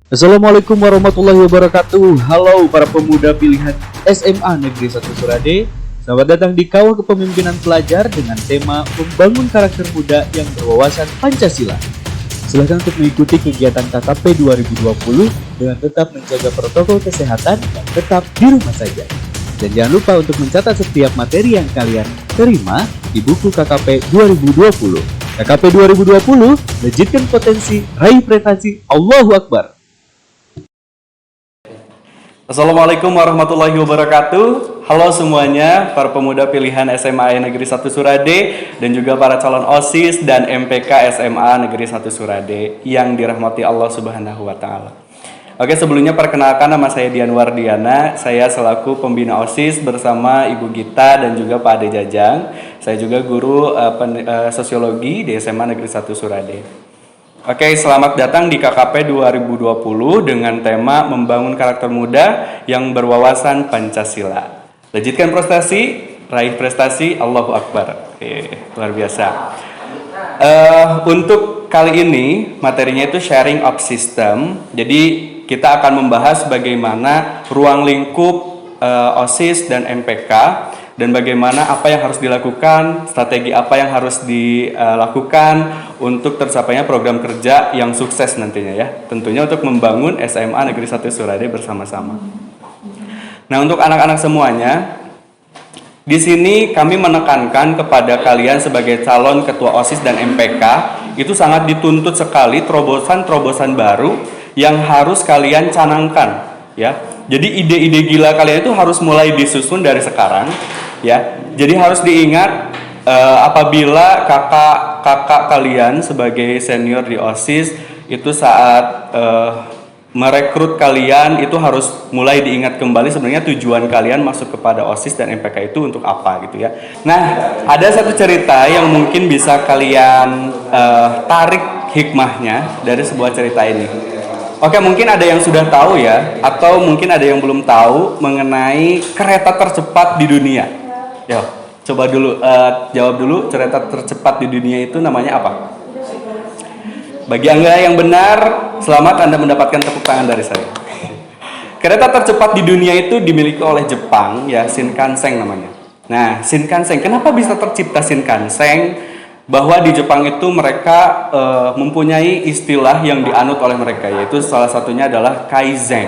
Assalamualaikum warahmatullahi wabarakatuh. Halo para pemuda pilihan SMA Negeri 1 Surade. Selamat datang di Kawah Kepemimpinan Pelajar dengan tema Membangun Karakter Muda yang Berwawasan Pancasila. Silakan untuk mengikuti kegiatan KKP 2020 dengan tetap menjaga protokol kesehatan dan tetap di rumah saja. Dan jangan lupa untuk mencatat setiap materi yang kalian terima di buku KKP 2020. KKP 2020, legitkan potensi, raih prestasi, Allahu Akbar. Assalamualaikum warahmatullahi wabarakatuh. Halo semuanya, para pemuda pilihan SMA Negeri 1 Surade dan juga para calon OSIS dan MPK SMA Negeri 1 Surade yang dirahmati Allah Subhanahu wa taala. Oke, sebelumnya perkenalkan, nama saya Dian Wardiana. Saya selaku pembina OSIS bersama Ibu Gita dan juga Pak Ade Jajang. Saya juga guru sosiologi di SMA Negeri 1 Surade. Oke, selamat datang di KKP 2020 dengan tema Membangun Karakter Muda yang Berwawasan Pancasila. Legitkan prestasi, raih prestasi, Allahu Akbar. Oke, luar biasa. Untuk kali ini materinya itu sharing of system. Jadi kita akan membahas bagaimana ruang lingkup OSIS dan MPK dan bagaimana apa yang harus dilakukan, strategi apa yang harus dilakukan untuk tercapainya program kerja yang sukses nantinya ya. Tentunya untuk membangun SMA Negeri 1 Surade bersama-sama. Nah, untuk anak-anak semuanya, di sini kami menekankan kepada kalian sebagai calon ketua OSIS dan MPK, itu sangat dituntut sekali terobosan-terobosan baru yang harus kalian canangkan ya. Jadi ide-ide gila kalian itu harus mulai disusun dari sekarang ya. Jadi harus diingat apabila kakak kalian sebagai senior di OSIS itu saat merekrut kalian itu harus mulai diingat kembali sebenarnya tujuan kalian masuk kepada OSIS dan MPK itu untuk apa gitu ya. Nah, ada satu cerita yang mungkin bisa kalian tarik hikmahnya dari sebuah cerita ini. Oke, mungkin ada yang sudah tahu ya, atau mungkin ada yang belum tahu mengenai kereta tercepat di dunia. Yo, coba dulu jawab dulu, kereta tercepat di dunia itu namanya apa? Bagi Anda yang benar, selamat Anda mendapatkan tepuk tangan dari saya. Kereta tercepat di dunia itu dimiliki oleh Jepang, ya, Shinkansen namanya. Nah, Shinkansen, kenapa bisa tercipta Shinkansen? Bahwa di Jepang itu mereka mempunyai istilah yang dianut oleh mereka, yaitu salah satunya adalah Kaizen.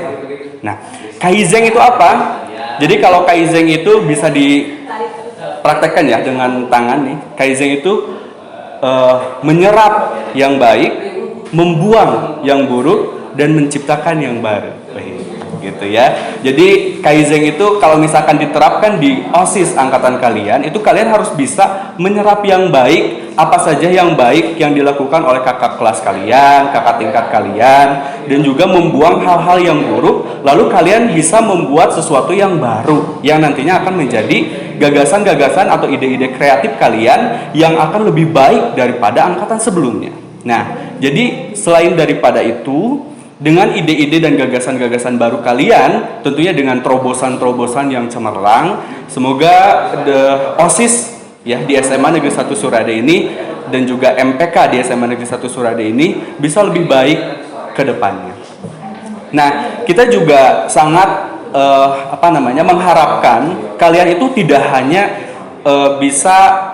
Nah, Kaizen itu apa? Jadi kalau Kaizen itu bisa dipraktekkan ya dengan tangan nih. Kaizen itu menyerap yang baik, membuang yang buruk, dan menciptakan yang baru. Gitu ya. Jadi Kaizen itu kalau misalkan diterapkan di OSIS angkatan kalian, itu kalian harus bisa menyerap yang baik, apa saja yang baik yang dilakukan oleh kakak kelas kalian, kakak tingkat kalian, dan juga membuang hal-hal yang buruk, lalu kalian bisa membuat sesuatu yang baru yang nantinya akan menjadi gagasan-gagasan atau ide-ide kreatif kalian yang akan lebih baik daripada angkatan sebelumnya. Nah, jadi selain daripada itu, dengan ide-ide dan gagasan-gagasan baru kalian, tentunya dengan terobosan-terobosan yang cemerlang, semoga OSIS ya di SMA Negeri 1 Surade ini dan juga MPK di SMA Negeri 1 Surade ini bisa lebih baik ke depannya. Nah, kita juga sangat mengharapkan kalian itu tidak hanya bisa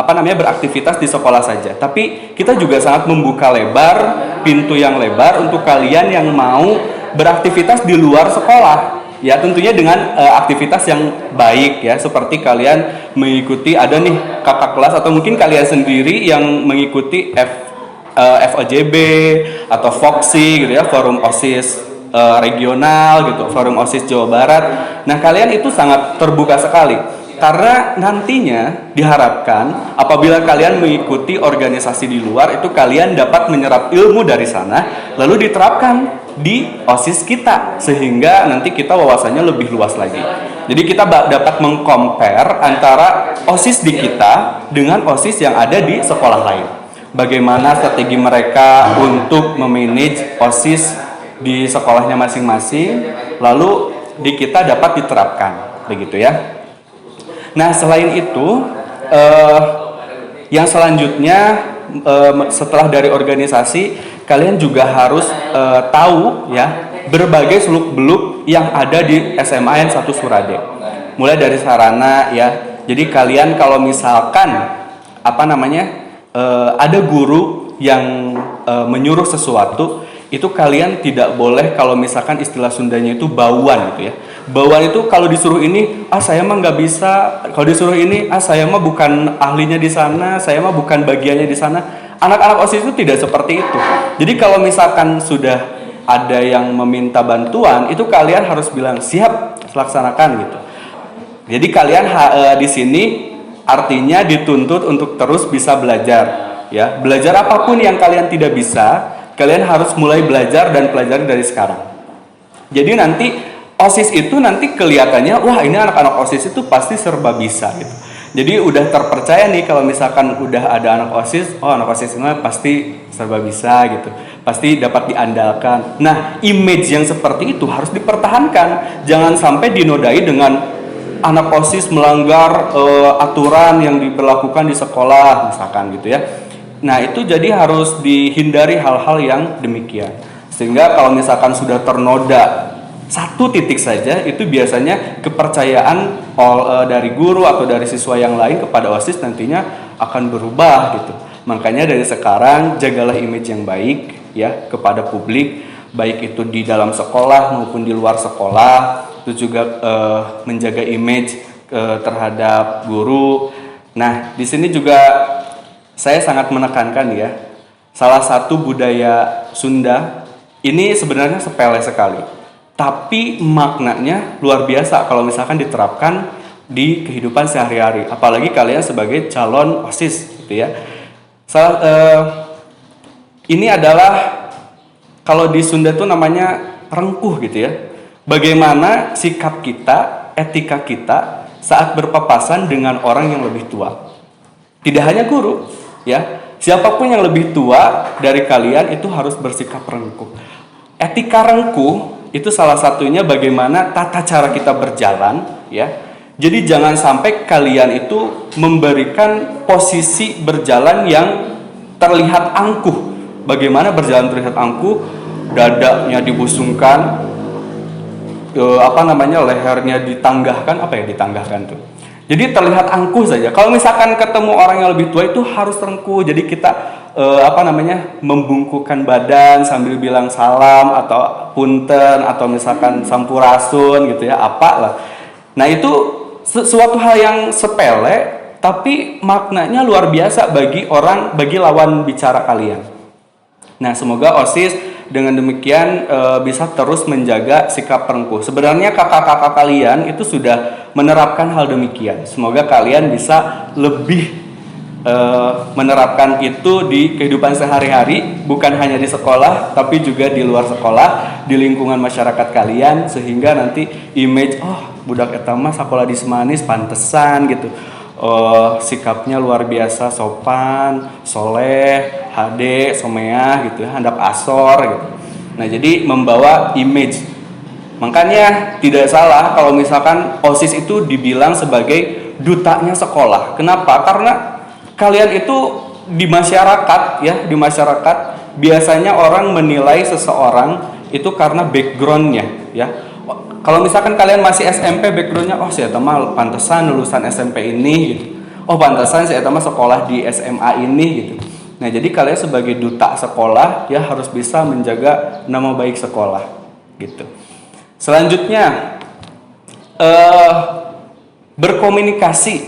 beraktivitas di sekolah saja, tapi kita juga sangat membuka lebar pintu yang lebar untuk kalian yang mau beraktivitas di luar sekolah ya, tentunya dengan aktivitas yang baik ya, seperti kalian mengikuti ada nih kakak kelas atau mungkin kalian sendiri yang mengikuti FOJB atau Foxy gitu ya, forum OSIS regional gitu, forum OSIS Jawa Barat. Nah, kalian itu sangat terbuka sekali. Karena nantinya diharapkan apabila kalian mengikuti organisasi di luar itu kalian dapat menyerap ilmu dari sana lalu diterapkan di OSIS kita sehingga nanti kita wawasannya lebih luas lagi. Jadi kita dapat mengcompare antara OSIS di kita dengan OSIS yang ada di sekolah lain. Bagaimana strategi mereka untuk memanage OSIS di sekolahnya masing-masing lalu di kita dapat diterapkan begitu ya. Nah, selain itu, yang selanjutnya setelah dari organisasi, kalian juga harus tahu ya berbagai seluk-beluk yang ada di SMA N 1 Surade. Mulai dari sarana ya. Jadi kalian kalau misalkan ada guru yang menyuruh sesuatu, itu kalian tidak boleh kalau misalkan istilah Sundanya itu bauan gitu ya. Bauan itu kalau disuruh ini, saya mah nggak bisa. Kalau disuruh ini, saya mah bukan ahlinya di sana, saya mah bukan bagiannya di sana. Anak-anak OSIS itu tidak seperti itu. Jadi kalau misalkan sudah ada yang meminta bantuan, itu kalian harus bilang siap, laksanakan gitu. Jadi kalian di sini artinya dituntut untuk terus bisa belajar. Ya, belajar apapun yang kalian tidak bisa, kalian harus mulai belajar dan pelajari dari sekarang. Jadi nanti OSIS itu nanti kelihatannya, wah ini anak-anak OSIS itu pasti serba bisa gitu. Jadi udah terpercaya nih kalau misalkan udah ada anak OSIS, anak OSIS ini pasti serba bisa gitu. Pasti dapat diandalkan. Nah, image yang seperti itu harus dipertahankan. Jangan sampai dinodai dengan anak OSIS melanggar aturan yang diberlakukan di sekolah misalkan gitu ya. Nah, itu jadi harus dihindari hal-hal yang demikian. Sehingga kalau misalkan sudah ternoda satu titik saja, itu biasanya kepercayaan dari guru atau dari siswa yang lain kepada OSIS nantinya akan berubah gitu. Makanya dari sekarang jagalah image yang baik ya kepada publik, baik itu di dalam sekolah maupun di luar sekolah. Itu juga menjaga image terhadap guru. Nah, di sini juga saya sangat menekankan ya, salah satu budaya Sunda ini sebenarnya sepele sekali, tapi maknanya luar biasa kalau misalkan diterapkan di kehidupan sehari-hari, apalagi kalian sebagai calon OSIS gitu ya. Ini adalah kalau di Sunda tuh namanya rengkuh gitu ya. Bagaimana sikap kita, etika kita saat berpapasan dengan orang yang lebih tua. Tidak hanya guru, ya, siapapun yang lebih tua dari kalian itu harus bersikap rengkuh. Etika rengkuh itu salah satunya bagaimana tata cara kita berjalan, ya. Jadi jangan sampai kalian itu memberikan posisi berjalan yang terlihat angkuh. Bagaimana berjalan terlihat angkuh, dadanya dibusungkan, lehernya ditanggahkan, ditanggahkan tuh. Jadi terlihat angkuh saja. Kalau misalkan ketemu orang yang lebih tua itu harus rengkuh. Jadi kita membungkukkan badan sambil bilang salam atau punten atau misalkan sampurasun gitu ya, apalah. Nah, itu suatu hal yang sepele tapi maknanya luar biasa bagi lawan bicara kalian. Nah, semoga OSIS dengan demikian bisa terus menjaga sikap rengkuh. Sebenarnya kakak-kakak kalian itu sudah menerapkan hal demikian. Semoga kalian bisa lebih menerapkan itu di kehidupan sehari-hari, bukan hanya di sekolah, tapi juga di luar sekolah, di lingkungan masyarakat kalian, sehingga nanti image, budak eta mah sakola di Semanis pantesan gitu. Sikapnya luar biasa, sopan, soleh, hade, someah gitu ya, handap asor gitu. Nah, jadi membawa image. Makanya tidak salah kalau misalkan OSIS itu dibilang sebagai dutanya sekolah. Kenapa? Karena kalian itu di masyarakat ya, di masyarakat biasanya orang menilai seseorang itu karena backgroundnya ya. Kalau misalkan kalian masih SMP backgroundnya, saya mah pantesan lulusan SMP ini gitu. Pantesan saya mah sekolah di SMA ini gitu. Nah, jadi kalian sebagai duta sekolah ya harus bisa menjaga nama baik sekolah gitu. Selanjutnya berkomunikasi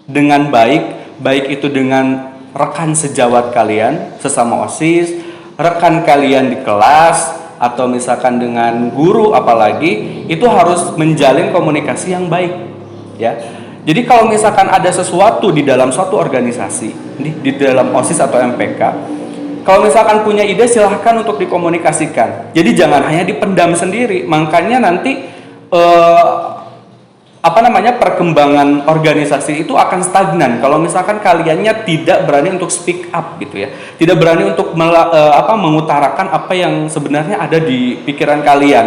dengan baik itu dengan rekan sejawat kalian sesama OSIS, rekan kalian di kelas, atau misalkan dengan guru, apalagi itu harus menjalin komunikasi yang baik ya. Jadi kalau misalkan ada sesuatu di dalam suatu organisasi, di dalam OSIS atau MPK, kalau misalkan punya ide silahkan untuk dikomunikasikan. Jadi jangan hanya dipendam sendiri. Makanya nanti perkembangan organisasi itu akan stagnan kalau misalkan kaliannya tidak berani untuk speak up gitu ya, tidak berani untuk mengutarakan apa yang sebenarnya ada di pikiran kalian.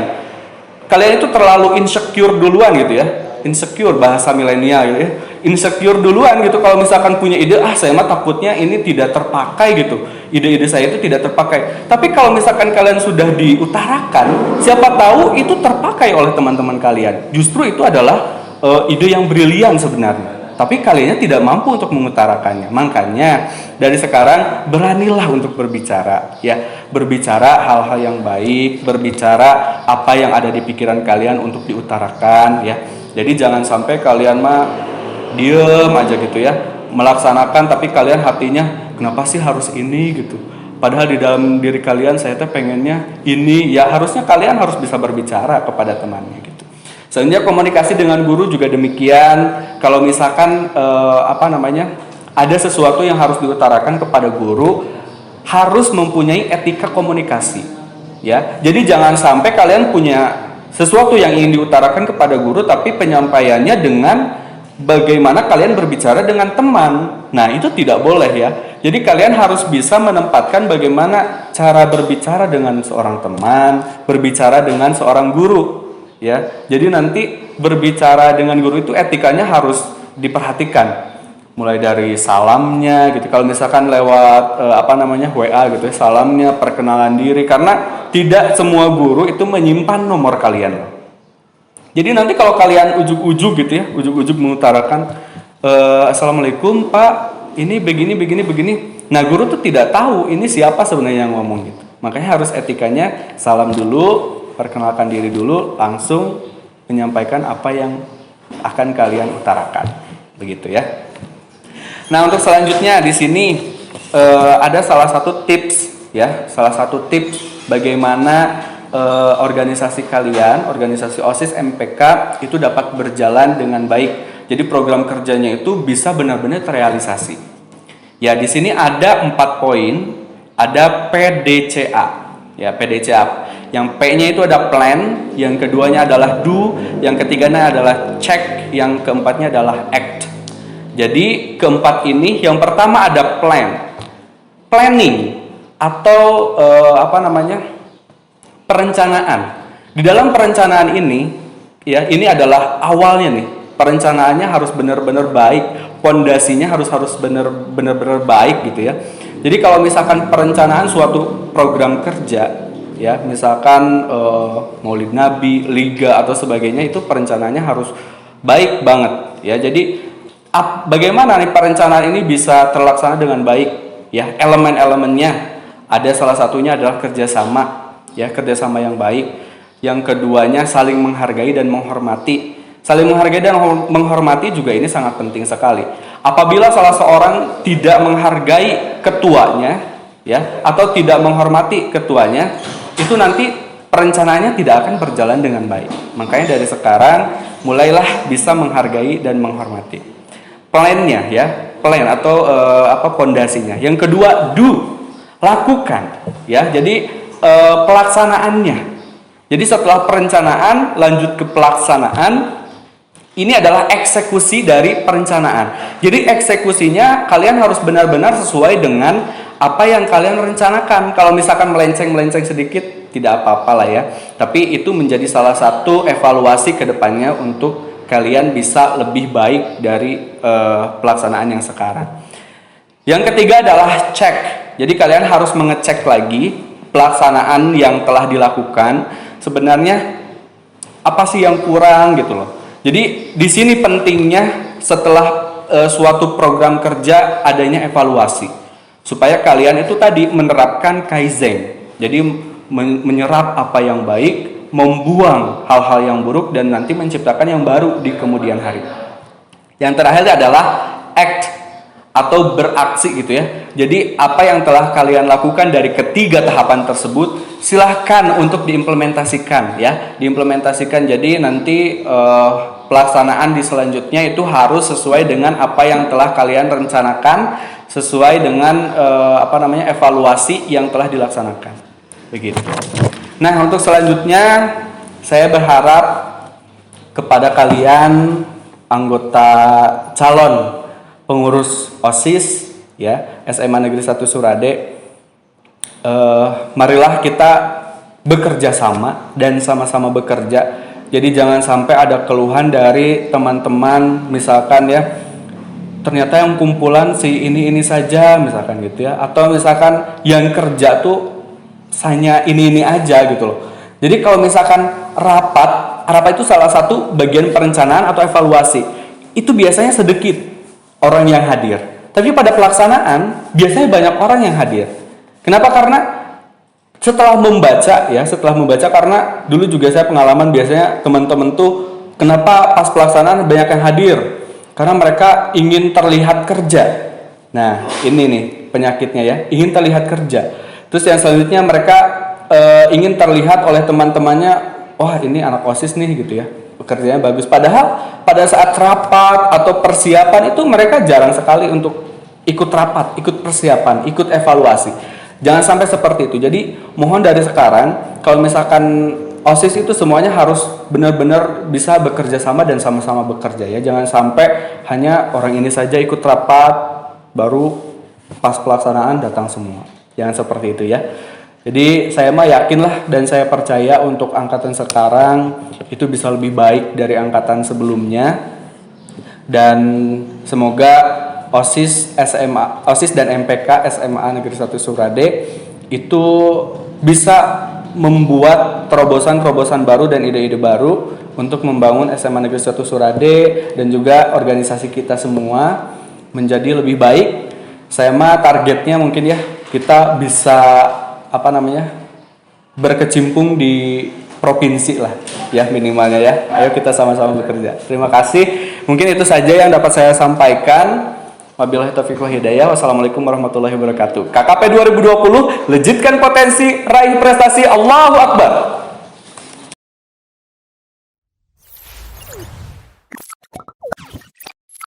Kalian itu terlalu insecure duluan gitu ya, insecure bahasa milenial gitu ya. Insecure duluan gitu kalau misalkan punya ide, saya mah takutnya ini tidak terpakai gitu. Ide-ide saya itu tidak terpakai. Tapi kalau misalkan kalian sudah diutarakan, siapa tahu itu terpakai oleh teman-teman kalian. Justru itu adalah ide yang brilian sebenarnya. Tapi kalian tidak mampu untuk mengutarakannya. Makanya dari sekarang beranilah untuk berbicara, ya. Berbicara hal-hal yang baik, berbicara apa yang ada di pikiran kalian untuk diutarakan, ya. Jadi jangan sampai kalian mah diem aja gitu ya, melaksanakan tapi kalian hatinya kenapa sih harus ini gitu. Padahal di dalam diri kalian saya tuh pengennya ini, ya harusnya kalian harus bisa berbicara kepada temannya gitu. Selanjutnya komunikasi dengan guru juga demikian. Kalau misalkan ada sesuatu yang harus diutarakan kepada guru, harus mempunyai etika komunikasi. Ya, jadi jangan sampai kalian punya sesuatu yang ingin diutarakan kepada guru, tapi penyampaiannya dengan bagaimana kalian berbicara dengan teman. Nah, itu tidak boleh ya. Jadi kalian harus bisa menempatkan bagaimana cara berbicara dengan seorang teman, berbicara dengan seorang guru. Ya, jadi nanti berbicara dengan guru itu etikanya harus diperhatikan, mulai dari salamnya gitu. Kalau misalkan lewat WA gitu ya, salamnya, perkenalan diri, karena tidak semua guru itu menyimpan nomor kalian. Jadi nanti kalau kalian ujug-ujug gitu ya, ujug-ujug mengutarakan Assalamualaikum Pak, ini begini. Nah, guru tuh tidak tahu ini siapa sebenarnya yang ngomong gitu. Makanya harus etikanya salam dulu, perkenalkan diri dulu, langsung menyampaikan apa yang akan kalian utarakan, begitu ya. Nah, untuk selanjutnya di sini ada salah satu tips bagaimana organisasi kalian, organisasi OSIS MPK itu dapat berjalan dengan baik. Jadi program kerjanya itu bisa benar-benar terrealisasi. Ya, di sini ada 4 poin, ada PDCA. Ya, PDCA. Yang P-nya itu ada plan, yang keduanya adalah do, yang ketiganya adalah check, yang keempatnya adalah act. Jadi keempat ini, yang pertama ada planning atau perencanaan. Di dalam perencanaan ini, ya, ini adalah awalnya nih. Perencanaannya harus benar-benar baik, pondasinya harus benar-benar baik gitu ya. Jadi kalau misalkan perencanaan suatu program kerja, ya misalkan Maulid Nabi, Liga atau sebagainya, itu perencanaannya harus baik banget ya. Jadi bagaimana nih perencanaan ini bisa terlaksana dengan baik ya? Elemen-elemennya ada, salah satunya adalah kerjasama ya, kerjasama yang baik. Yang keduanya saling menghargai dan menghormati. Saling menghargai dan menghormati juga ini sangat penting sekali. Apabila salah seorang tidak menghargai ketuanya ya, atau tidak menghormati ketuanya, itu nanti perencanaannya tidak akan berjalan dengan baik. Makanya dari sekarang mulailah bisa menghargai dan menghormati. Plan-nya ya, plan atau pondasinya. Yang kedua, do, lakukan ya. Jadi pelaksanaannya. Jadi setelah perencanaan lanjut ke pelaksanaan. Ini adalah eksekusi dari perencanaan. Jadi eksekusinya kalian harus benar-benar sesuai dengan apa yang kalian rencanakan. Kalau misalkan melenceng sedikit, tidak apa-apa lah ya. Tapi itu menjadi salah satu evaluasi ke depannya untuk kalian bisa lebih baik dari pelaksanaan yang sekarang. Yang ketiga adalah cek. Jadi kalian harus mengecek lagi pelaksanaan yang telah dilakukan. Sebenarnya apa sih yang kurang gitu loh. Jadi di sini pentingnya setelah suatu program kerja adanya evaluasi supaya kalian itu tadi menerapkan kaizen. Jadi menyerap apa yang baik, membuang hal-hal yang buruk dan nanti menciptakan yang baru di kemudian hari. Yang terakhir adalah act atau beraksi gitu ya. Jadi apa yang telah kalian lakukan dari ketiga tahapan tersebut silahkan untuk diimplementasikan ya. Diimplementasikan, jadi nanti pelaksanaan di selanjutnya itu harus sesuai dengan apa yang telah kalian rencanakan, sesuai dengan evaluasi yang telah dilaksanakan. Begitu. Nah, untuk selanjutnya saya berharap kepada kalian anggota calon pengurus OSIS ya, SMA Negeri 1 Surade, marilah kita bekerja sama dan sama-sama bekerja Jadi jangan sampai ada keluhan dari teman-teman misalkan ya, ternyata yang kumpulan si ini saja misalkan gitu ya, atau misalkan yang kerja tuh hanya ini aja gitu loh. Jadi kalau misalkan rapat itu salah satu bagian perencanaan atau evaluasi, itu biasanya sedikit orang yang hadir, tapi pada pelaksanaan biasanya banyak orang yang hadir. Kenapa? Karena setelah membaca karena dulu juga saya pengalaman, biasanya teman-teman tuh kenapa pas pelaksanaan banyak yang hadir, karena mereka ingin terlihat kerja. Nah ini nih penyakitnya ya, ingin terlihat kerja. Terus yang selanjutnya mereka ingin terlihat oleh teman-temannya, wah ini anak OSIS nih gitu ya, pekerjaannya bagus. Padahal pada saat rapat atau persiapan itu mereka jarang sekali untuk ikut rapat, ikut persiapan, ikut evaluasi. Jangan sampai seperti itu. Jadi mohon dari sekarang, kalau misalkan OSIS itu semuanya harus benar-benar bisa bekerja sama dan sama-sama bekerja ya. Jangan sampai hanya orang ini saja ikut rapat, baru pas pelaksanaan datang semua. Jangan seperti itu ya. Jadi saya mah yakinlah dan saya percaya untuk angkatan sekarang itu bisa lebih baik dari angkatan sebelumnya. Dan semoga OSIS dan MPK SMA Negeri 1 Surade itu bisa membuat terobosan-terobosan baru dan ide-ide baru untuk membangun SMA Negeri 1 Surade dan juga organisasi kita semua menjadi lebih baik. Saya mah targetnya mungkin ya kita bisa berkecimpung di provinsi lah ya minimalnya ya. Ayo kita sama-sama bekerja. Terima kasih. Mungkin itu saja yang dapat saya sampaikan. Wabillahi taufiq wal hidayah. Wassalamualaikum warahmatullahi wabarakatuh. KKP 2020, legitkan potensi, raih prestasi. Allahu Akbar.